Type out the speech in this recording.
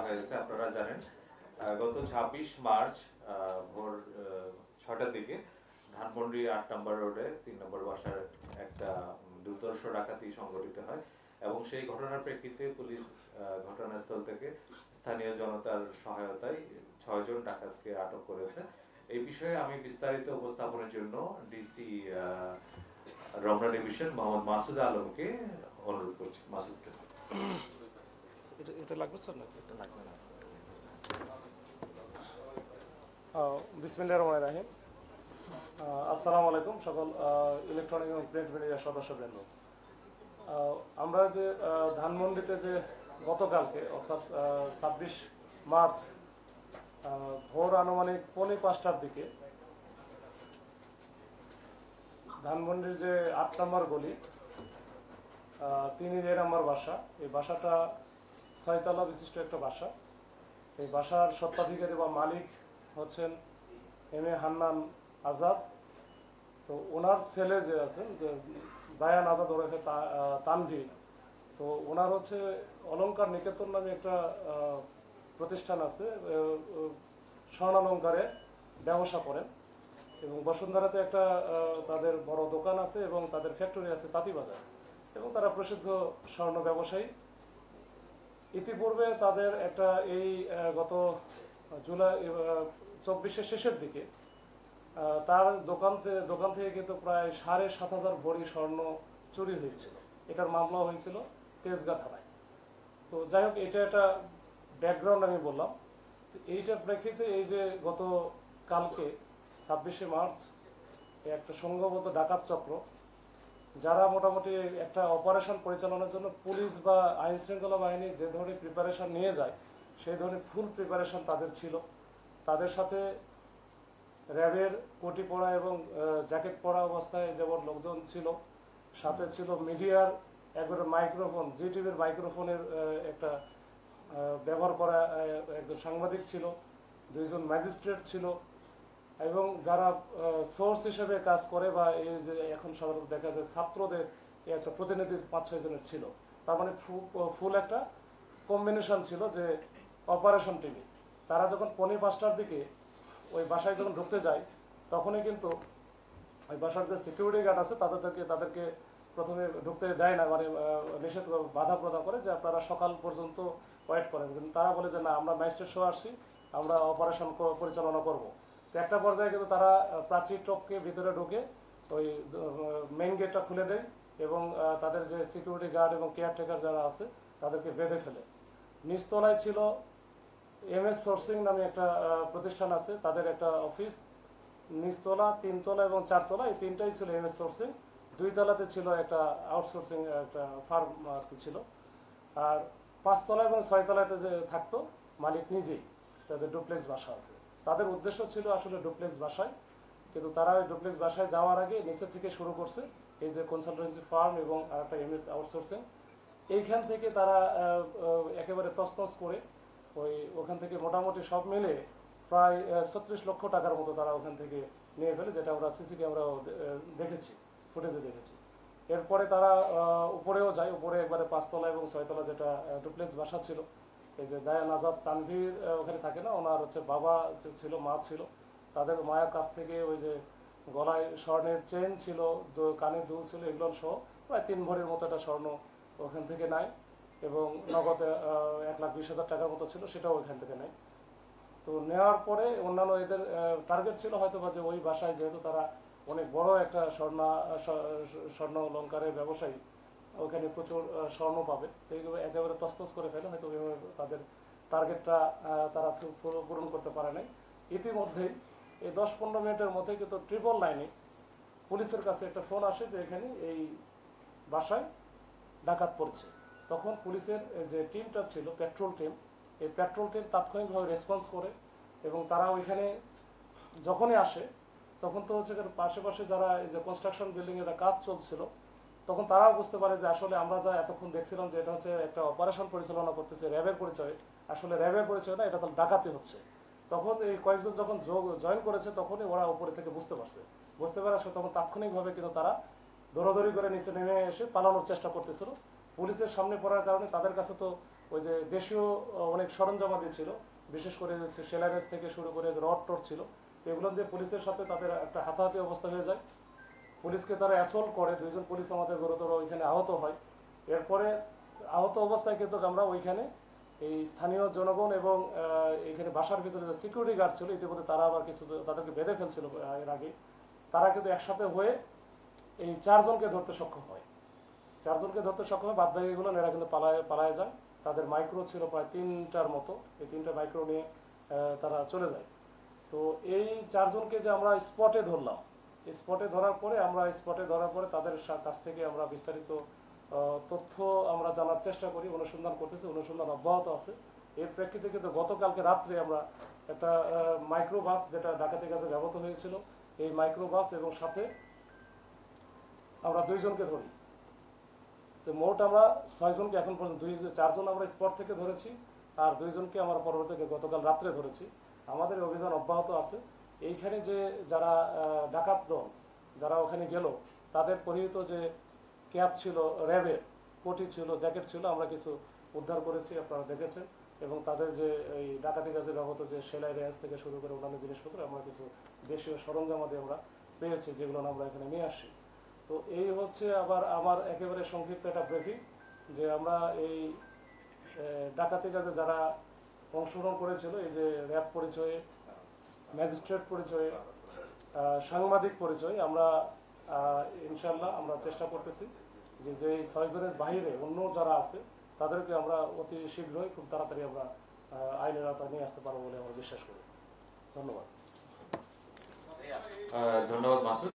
হয়েছে। আপনারা জানেন গত 26 মার্চ ভোর 6টার দিকে ধানমন্ডি 8 নম্বর রোডে 3 নম্বর বাসার একটা দুর্ধর্ষ ডাকাতি সংঘটিত হয় এবং সেই ঘটনার প্রেক্ষিতে পুলিশ ঘটনাস্থল থেকে স্থানীয় জনতার সহায়তায় 6 জন ডাকাতকে আটক করেছে। এই বিষয়ে আমি বিস্তারিত উপস্থাপনের জন্য ডিসি রমনা ডিভিশন মোহাম্মদ মাসুদ আলমকে অনুরোধ করছি। মাসুদ, এটা লাগবে স্যার নাকি? এটা লাগবে না। বিসমিল্লাহির রহমানির রহিম। আসসালামু আলাইকুম সকল ইলেকট্রনিক এবং প্রিন্ট মিডিয়ার সদস্যবৃন্দ। আমরা যে ধানমন্ডিতে যে গতকালকে অর্থাৎ 26 মার্চ ভোর আনুমানিক 4:45টার দিকে ধানমন্ডির যে 8 নম্বর গলি 3 নম্বর বাসা, এই বাসাটা 6 তলা বিশিষ্ট একটা বাসা। এই বাসার স্বত্বাধিকারী বা মালিক হচ্ছেন এম এ হান্নান আজাদ। তো ওনার ছেলে যে আছেন যে বায়ান আজাদ ওরফে তানভীর, তো ওনার হচ্ছে অলংকার নিকেতন নামে একটা প্রতিষ্ঠান আছে, স্বর্ণালঙ্কারে ব্যবসা করেন এবং বসুন্ধরাতে একটা তাদের বড় দোকান আছে এবং তাদের ফ্যাক্টরি আছে তাঁতিবাজার, এবং তারা প্রসিদ্ধ স্বর্ণ ব্যবসায়ী। ইতিপূর্বে তাদের একটা এই গত জুলাই 24-এর শেষের দিকে তার দোকান থেকে কিন্তু প্রায় 7,500 ভরি স্বর্ণ চুরি হয়েছিল। এটার মামলা হয়েছিল তেজগাঁ থানায়। তো যাই হোক, এটা একটা ব্যাকগ্রাউন্ড আমি বললাম। তো এইটার প্রেক্ষিতে এই যে গত কালকে 26শে মার্চ একটা সংঘবদ্ধ ডাকাত চক্র, যারা মোটামুটি একটা অপারেশন পরিচালনার জন্য পুলিশ বা আইন শৃঙ্খলা বাহিনী যে ধরনের প্রিপারেশন নিয়ে যায় সেই ধরনের ফুল প্রিপারেশন তাদের ছিল। তাদের সাথে র্যাবের কোটি পরা এবং জ্যাকেট পরা অবস্থায় যেমন লোকজন ছিল, সাথে ছিল মিডিয়ার একবারে মাইক্রোফোন, জিটিভির মাইক্রোফোনের একটা ব্যবহার করা একজন সাংবাদিক ছিল, 2 জন ম্যাজিস্ট্রেট ছিল, এবং যারা সোর্স হিসেবে কাজ করে বা এই যে এখন সাধারণত দেখা যায় ছাত্রদের একটা প্রতিনিধি 5-6 জনের ছিল। তার মানে ফুল একটা কম্বিনেশন ছিল যে অপারেশন টিমে। তারা যখন 4:45টার দিকে ওই বাসায় যখন ঢুকতে যায়, তখনই কিন্তু ওই বাসার যে সিকিউরিটি গার্ড আছে তাদেরকে প্রথমে ঢুকতে দেয় না, মানে নিষেধ বাধা প্রদান করে যে আপনারা সকাল পর্যন্ত ওয়েট করেন। কিন্তু তারা বলে যে না, আমরা ম্যাজিস্ট্রেট সহ আসছি, আমরা অপারেশন পরিচালনা করব। তো একটা পর্যায়ে কিন্তু তারা প্রাচীর টপকে ভিতরে ঢুকে ওই মেইন গেটটা খুলে দেয় এবং তাদের যে সিকিউরিটি গার্ড এবং কেয়ারটেকার যারা আছে তাদেরকে বেঁধে ফেলে। নিচতলায় ছিল MS সোর্সিং নামে একটা প্রতিষ্ঠান আছে, তাদের একটা অফিস। নিচতলা, 3 তলা এবং 4 তলা, এই 3টাই ছিল MS সোর্সিং। 2 তলাতে ছিল একটা আউটসোর্সিং একটা ফার্ম আর কি ছিল। আর 5 তলা এবং 6 তলাতে যে থাকতো মালিক নিজেই, তাদের ডুপ্লেক্স বাসা আছে। তাদের উদ্দেশ্য ছিল আসলে ডুপ্লেক্স বাসায়, কিন্তু তারা ওই ডুপ্লেক্স বাসায় যাওয়ার আগে নিচে থেকে শুরু করছে এই যে কনসালটেন্সি ফার্ম এবং একটা MS আউটসোর্সিং। এইখান থেকে তারা একেবারে তছনছ করে ওখান থেকে মোটামুটি সব মিলে প্রায় 36 লক্ষ টাকার মতো তারা ওখান থেকে নিয়ে ফেলে, যেটা আমরা সিসি ক্যামেরাও দেখেছি, ফুটেজে দেখেছি। এরপরে তারা উপরেও যায়, উপরে একবারে 5 তলা এবং 6 তলা যেটা ডুপ্লেক্স বাসা ছিল, এই যে দায়ান আজাদ তানভীর ওখানে থাকে না, ওনার হচ্ছে বাবা ছিল, মা ছিল, তাদের মায়ের কাছ থেকে ওই যে গলায় স্বর্ণের চেন ছিল, কানের দুল ছিল, এগুলো সহ প্রায় 3 ভরির মতো একটা স্বর্ণ ওখান থেকে নেয় এবং নগদে 1,20,000 টাকার মতো ছিল, সেটাও ওইখান থেকে নেয়। তো নেওয়ার পরে অন্যান্য এদের টার্গেট ছিল হয়তো বা যে ওই বাসায় যেহেতু তারা অনেক বড় একটা স্বর্ণ অলঙ্কারের ব্যবসায়ী, ওখানে প্রচুর স্বর্ণ পাবে, তো এইগুলো একেবারে তছনছ করে ফেলে। হয়তো ওইভাবে তাদের টার্গেটটা তারা পূরণ করতে পারে নাই। ইতিমধ্যেই এই 10-15 মিনিটের মধ্যে কিন্তু 999 পুলিশের কাছে একটা ফোন আসে যে এখানে এই বাসায় ডাকাত পড়ছে। তখন পুলিশের যে টিমটা ছিল, পেট্রোল টিম, এই পেট্রোল টিম তাৎক্ষণিকভাবে রেসপন্স করে এবং তারা ওইখানে যখনই আসে তখন তো হচ্ছে পাশে যারা এই যে কনস্ট্রাকশন বিল্ডিংয়ের কাজ চলছিল, তখন তারাও বুঝতে পারে যে আসলে আমরা যা এতক্ষণ দেখছিলাম যে এটা হচ্ছে একটা অপারেশন পরিচালনা করতেছে র্যাবের পরিচয়, আসলে র্যাবের পরিচয় না, এটা তো ডাকাতি হচ্ছে। তখন এই কয়েকজন যখন জয়েন করেছে তখনই ওরা উপরে থেকে বুঝতে পারে তখন তাৎক্ষণিকভাবে কিন্তু তারা দৌড়াদৌড়ি করে নিচে নেমে এসে পালানোর চেষ্টা করতেছিল। পুলিশের সামনে পড়ার কারণে তাদের কাছে তো ওই যে দেশীয় অনেক সরঞ্জামাদি ছিল, বিশেষ করে সেলারেস থেকে শুরু করে রড টড ছিল, এগুলো দিয়ে পুলিশের সাথে তাদের একটা হাতাহাতি অবস্থা হয়ে যায়। পুলিশকে তারা অ্যাসল্ট করে, 2 জন পুলিশ আমাদের গুরুতর ওইখানে আহত হয়। এরপরে আহত অবস্থায় কিন্তু আমরা ওইখানে এই স্থানীয় জনগণ এবং এখানে বাসার ভিতরে যে সিকিউরিটি গার্ড ছিল, ইতিমধ্যে তারা আবার কিছু তাদেরকে বেঁধে ফেলছিল এর আগে, তারা কিন্তু একসাথে হয়ে এই 4 জনকে ধরতে সক্ষম হয়। 4 জনকে ধরতে সক্ষম হয়, বাদ বাকিগুলো এরা কিন্তু পালায় যায়। তাদের মাইক্রো ছিল প্রায় 3টার মতো, এই 3টা মাইক্রো নিয়ে তারা চলে যায়। তো এই 4 জনকে যে আমরা স্পটে ধরলাম, স্পটে ধরার পরে তাদের কাছ থেকে আমরা বিস্তারিত তথ্য আমরা জানার চেষ্টা করি, অনুসন্ধান করতেছি, অনুসন্ধান অব্যাহত আছে। এর প্রেক্ষিতে কিন্তু গতকালকে রাত্রে আমরা একটা মাইক্রোবাস, যেটা ডাকাতির কাজে ব্যবহৃত হয়েছিল, এই মাইক্রোবাস এবং সাথে আমরা 2 জনকে ধরি। তো মোট আমরা 6 জনকে এখন পর্যন্ত 4 জন আমরা স্পট থেকে ধরেছি, আর 2 জনকে আমরা পরবর্তীতে গতকাল রাত্রে ধরেছি। আমাদের অভিযান অব্যাহত আছে। এইখানে যে যারা ডাকাত দল যারা ওখানে গেল, তাদের পরিহিত যে ক্যাপ ছিল, র্যাবের কোটি ছিল, জ্যাকেট ছিল, আমরা কিছু উদ্ধার করেছি, আপনারা দেখেছেন। এবং তাদের যে এই ডাকাতি কাজে ব্যবহৃত যে সেলাই রেঞ্জ থেকে শুরু করে অন্যান্য জিনিসপত্র, আমরা কিছু দেশীয় সরঞ্জামাদি আমরা পেয়েছি, যেগুলো আমরা এখানে নিয়ে আসছি। তো এই হচ্ছে আবার আমার একেবারে সংক্ষিপ্ত একটা ব্রিফিং, যে আমরা এই ডাকাতি কাজে যারা অংশগ্রহণ করেছিল, এই যে র্যাব পরিচয়ে, ম্যাজিস্ট্রেট পরিচয়ে, সাংবাদিক পরিচয়, আমরা ইনশাল্লাহ আমরা চেষ্টা করতেছি যে 6 জনের বাইরে অন্য যারা আছে তাদেরকে আমরা অতি শীঘ্রই খুব তাড়াতাড়ি আমরা আইনের আওতায় নিয়ে আসতে পারবো বলে আমরা বিশ্বাস করি। ধন্যবাদ। ধন্যবাদ মাসুদ।